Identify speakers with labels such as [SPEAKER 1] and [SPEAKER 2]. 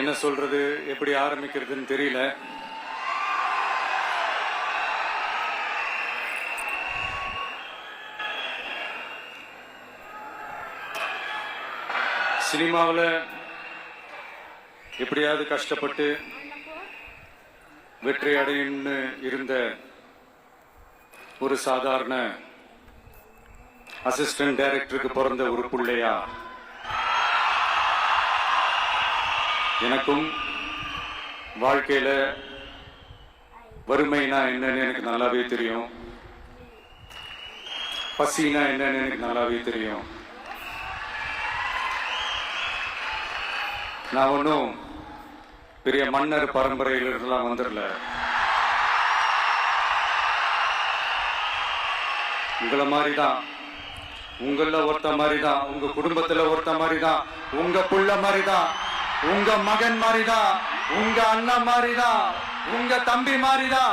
[SPEAKER 1] என்ன சொல்றது, எப்படி ஆரம்பிக்கிறதுன்னு தெரியல. சினிமாவில் எப்படியாவது கஷ்டப்பட்டு வெற்றி அடையும்னு இருந்த ஒரு சாதாரண அசிஸ்டன்ட் டைரக்டருக்கு பிறந்த ஒரு பிள்ளையா எனக்கும் வாழ்க்கையில வறுமைனா என்னன்னு எனக்கு நல்லாவே தெரியும், பசினா என்னன்னு எனக்கு நல்லாவே தெரியும். நான் ஒன்றும் பெரிய மன்னர் பரம்பரையிலிருந்துலாம் வந்துடல. உங்களை மாதிரி தான், உங்கள ஒருத்த மாதிரி தான், உங்க குடும்பத்துல ஒருத்த மாதிரி தான், உங்க புள்ள மாதிரி தான், உங்க மகன் மாதிரி தான், உங்க அண்ணன் மாதிரி தான், உங்க தம்பி மாதிரி தான்.